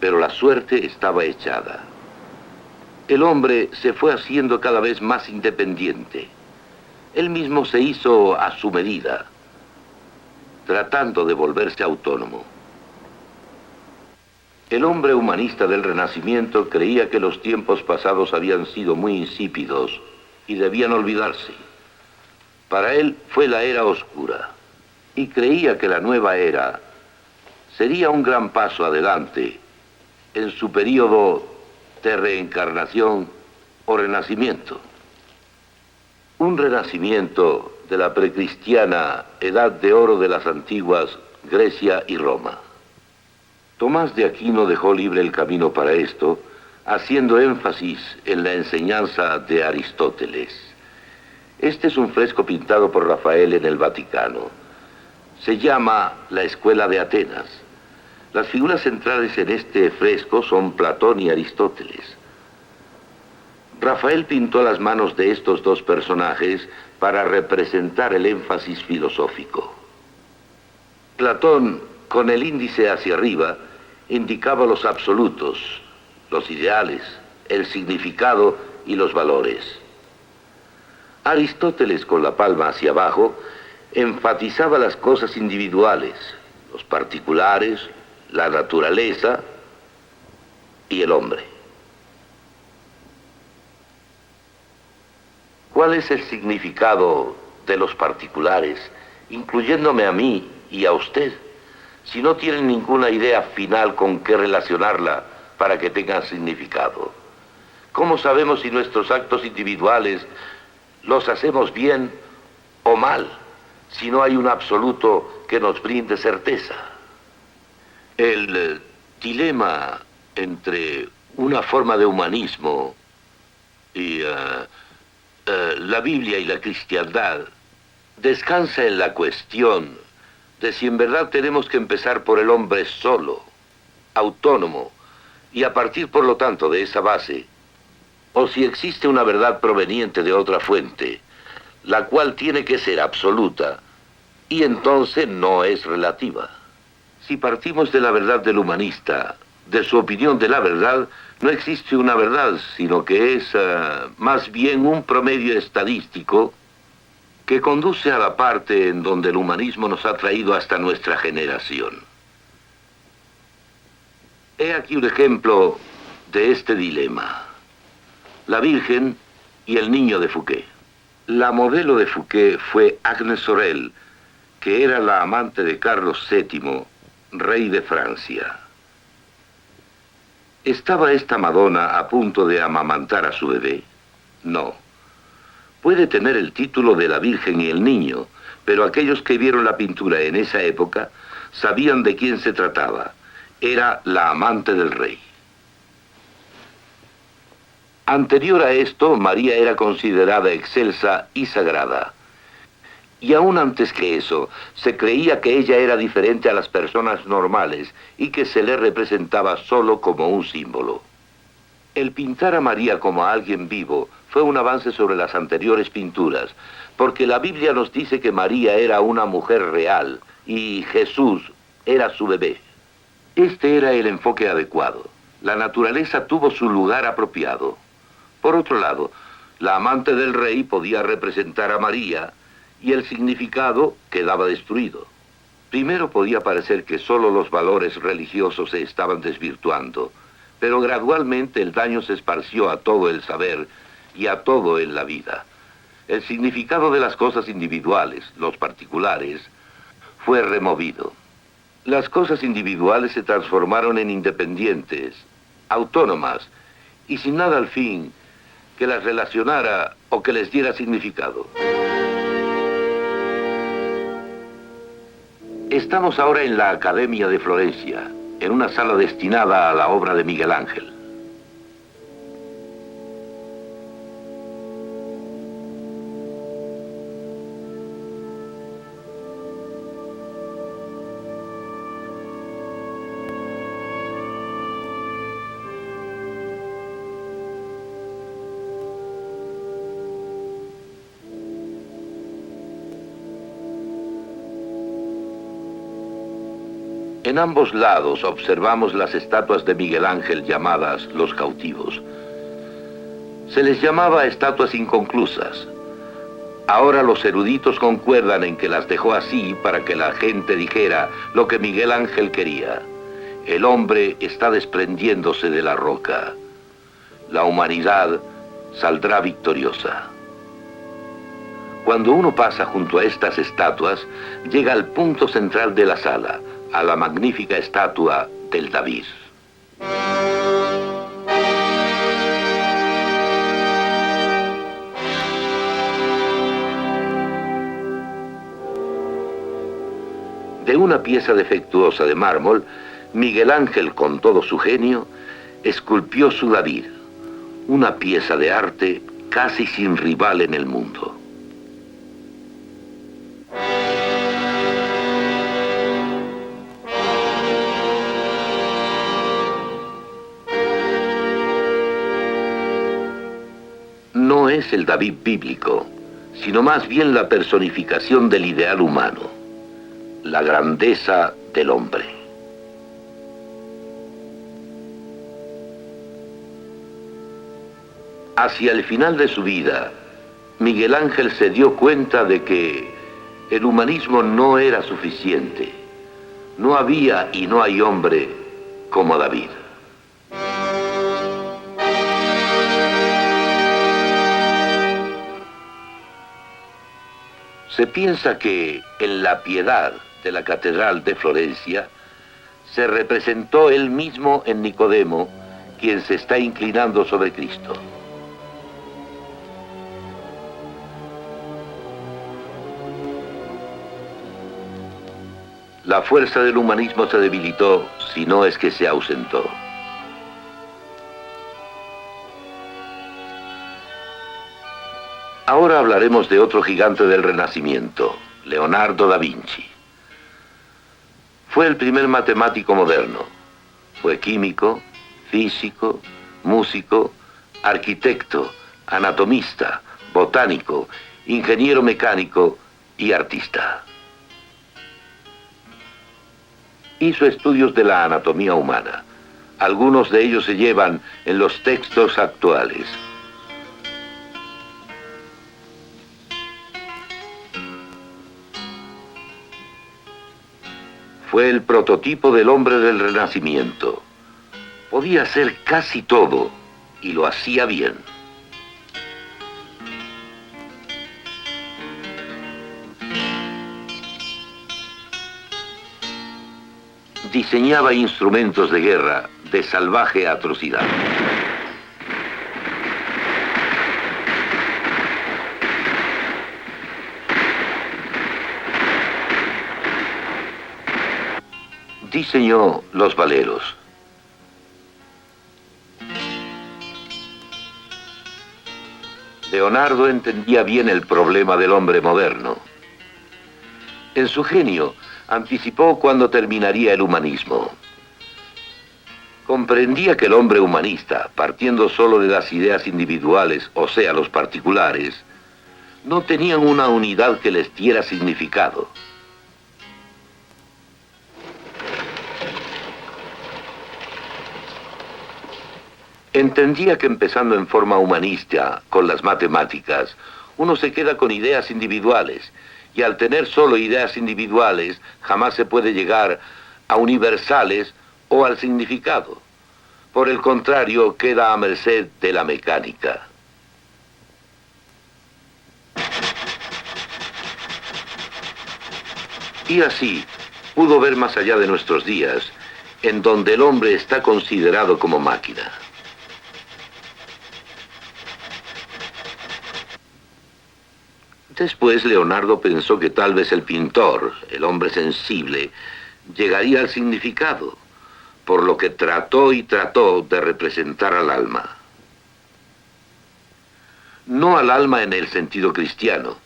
pero la suerte estaba echada. El hombre se fue haciendo cada vez más independiente. Él mismo se hizo a su medida, tratando de volverse autónomo. El hombre humanista del Renacimiento creía que los tiempos pasados habían sido muy insípidos y debían olvidarse. Para él fue la era oscura, y creía que la nueva era sería un gran paso adelante en su período de reencarnación o renacimiento. Un renacimiento de la precristiana edad de oro de las antiguas Grecia y Roma. Tomás de Aquino dejó libre el camino para esto, haciendo énfasis en la enseñanza de Aristóteles. Este es un fresco pintado por Rafael en el Vaticano. Se llama La Escuela de Atenas. Las figuras centrales en este fresco son Platón y Aristóteles. Rafael pintó las manos de estos dos personajes para representar el énfasis filosófico. Platón, con el índice hacia arriba, indicaba los absolutos, los ideales, el significado y los valores. Aristóteles, con la palma hacia abajo, enfatizaba las cosas individuales, los particulares, la naturaleza y el hombre. ¿Cuál es el significado de los particulares, incluyéndome a mí y a usted, si no tienen ninguna idea final con qué relacionarla para que tenga significado? ¿Cómo sabemos si nuestros actos individuales los hacemos bien o mal, si no hay un absoluto que nos brinde certeza? El dilema entre una forma de humanismo y la Biblia y la cristiandad descansa en la cuestión de si en verdad tenemos que empezar por el hombre solo, autónomo, y a partir por lo tanto de esa base, o si existe una verdad proveniente de otra fuente, la cual tiene que ser absoluta, y entonces no es relativa. Si partimos de la verdad del humanista, de su opinión de la verdad, no existe una verdad, sino que es más bien un promedio estadístico que conduce a la parte en donde el humanismo nos ha traído hasta nuestra generación. He aquí un ejemplo de este dilema: la Virgen y el niño de Fouquet. La modelo de Fouquet fue Agnes Sorel, que era la amante de Carlos VII, rey de Francia. ¿Estaba esta Madonna a punto de amamantar a su bebé? No. Puede tener el título de la Virgen y el Niño, pero aquellos que vieron la pintura en esa época sabían de quién se trataba. Era la amante del rey. Anterior a esto, María era considerada excelsa y sagrada. Y aún antes que eso, se creía que ella era diferente a las personas normales y que se le representaba solo como un símbolo. El pintar a María como a alguien vivo fue un avance sobre las anteriores pinturas, porque la Biblia nos dice que María era una mujer real y Jesús era su bebé. Este era el enfoque adecuado. La naturaleza tuvo su lugar apropiado. Por otro lado, la amante del rey podía representar a María y el significado quedaba destruido. Primero podía parecer que solo los valores religiosos se estaban desvirtuando, pero gradualmente el daño se esparció a todo el saber y a todo en la vida. El significado de las cosas individuales, los particulares, fue removido. Las cosas individuales se transformaron en independientes, autónomas, y sin nada al fin que las relacionara o que les diera significado. Estamos ahora en la Academia de Florencia, en una sala destinada a la obra de Miguel Ángel. En ambos lados observamos las estatuas de Miguel Ángel llamadas Los Cautivos. Se les llamaba estatuas inconclusas. Ahora los eruditos concuerdan en que las dejó así para que la gente dijera lo que Miguel Ángel quería. El hombre está desprendiéndose de la roca. La humanidad saldrá victoriosa. Cuando uno pasa junto a estas estatuas, llega al punto central de la sala, a la magnífica estatua del David. De una pieza defectuosa de mármol, Miguel Ángel, con todo su genio, esculpió su David, una pieza de arte casi sin rival en el mundo. No es el David bíblico, sino más bien la personificación del ideal humano, la grandeza del hombre. Hacia el final de su vida, Miguel Ángel se dio cuenta de que el humanismo no era suficiente. No había y no hay hombre como David. Se piensa que en la Piedad de la Catedral de Florencia se representó él mismo en Nicodemo, quien se está inclinando sobre Cristo. La fuerza del humanismo se debilitó, si no es que se ausentó. Ahora hablaremos de otro gigante del Renacimiento, Leonardo da Vinci. Fue el primer matemático moderno. Fue químico, físico, músico, arquitecto, anatomista, botánico, ingeniero mecánico y artista. Hizo estudios de la anatomía humana. Algunos de ellos se llevan en los textos actuales. Fue el prototipo del hombre del Renacimiento. Podía hacer casi todo y lo hacía bien. Diseñaba instrumentos de guerra de salvaje atrocidad. Diseñó los veleros. Leonardo entendía bien el problema del hombre moderno. En su genio, anticipó cuándo terminaría el humanismo. Comprendía que el hombre humanista, partiendo solo de las ideas individuales, o sea, los particulares, no tenían una unidad que les diera significado. Entendía que empezando en forma humanista, con las matemáticas, uno se queda con ideas individuales, y al tener solo ideas individuales, jamás se puede llegar a universales o al significado. Por el contrario, queda a merced de la mecánica. Y así, pudo ver más allá de nuestros días, en donde el hombre está considerado como máquina. Después Leonardo pensó que tal vez el pintor, el hombre sensible, llegaría al significado, por lo que trató y trató de representar al alma. No al alma en el sentido cristiano,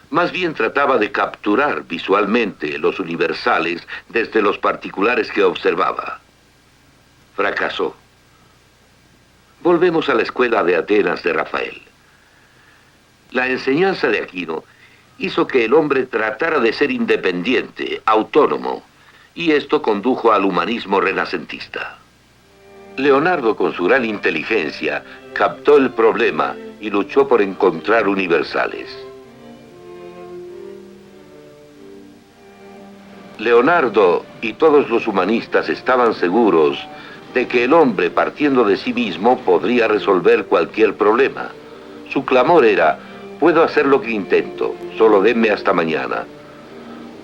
más bien trataba de capturar visualmente los universales desde los particulares que observaba. Fracasó. Volvemos a la escuela de Atenas de Rafael. La enseñanza de Aquino hizo que el hombre tratara de ser independiente, autónomo, y esto condujo al humanismo renacentista. Leonardo, con su gran inteligencia, captó el problema y luchó por encontrar universales. Leonardo y todos los humanistas estaban seguros de que el hombre, partiendo de sí mismo, podría resolver cualquier problema. Su clamor era: puedo hacer lo que intento, solo denme hasta mañana.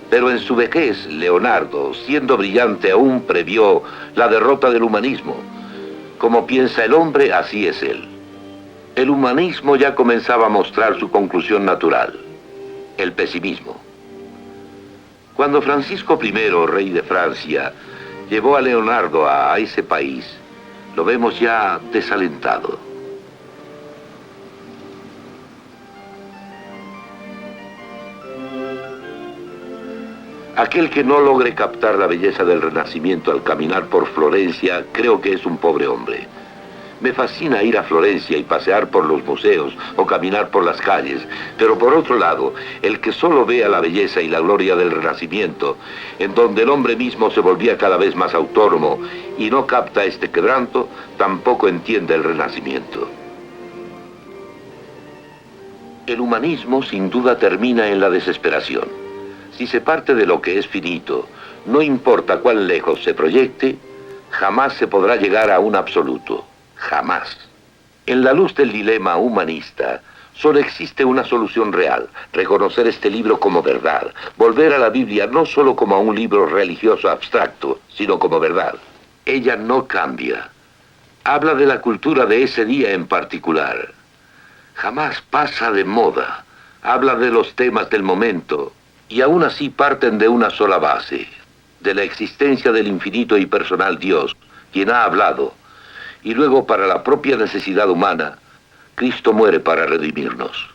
Pero en su vejez, Leonardo, siendo brillante aún, previó la derrota del humanismo. Como piensa el hombre, así es él. El humanismo ya comenzaba a mostrar su conclusión natural: el pesimismo. Cuando Francisco I, rey de Francia, llevó a Leonardo a ese país, lo vemos ya desalentado. Aquel que no logre captar la belleza del Renacimiento al caminar por Florencia, creo que es un pobre hombre. Me fascina ir a Florencia y pasear por los museos o caminar por las calles, pero por otro lado, el que solo vea la belleza y la gloria del Renacimiento, en donde el hombre mismo se volvía cada vez más autónomo y no capta este quebranto, tampoco entiende el Renacimiento. El humanismo sin duda termina en la desesperación. Si se parte de lo que es finito, no importa cuán lejos se proyecte, jamás se podrá llegar a un absoluto. Jamás. En la luz del dilema humanista, solo existe una solución real: reconocer este libro como verdad, volver a la Biblia no solo como a un libro religioso abstracto, sino como verdad. Ella no cambia. Habla de la cultura de ese día en particular. Jamás pasa de moda. Habla de los temas del momento, y aún así parten de una sola base: de la existencia del infinito y personal Dios, quien ha hablado. Y luego, para la propia necesidad humana, Cristo muere para redimirnos.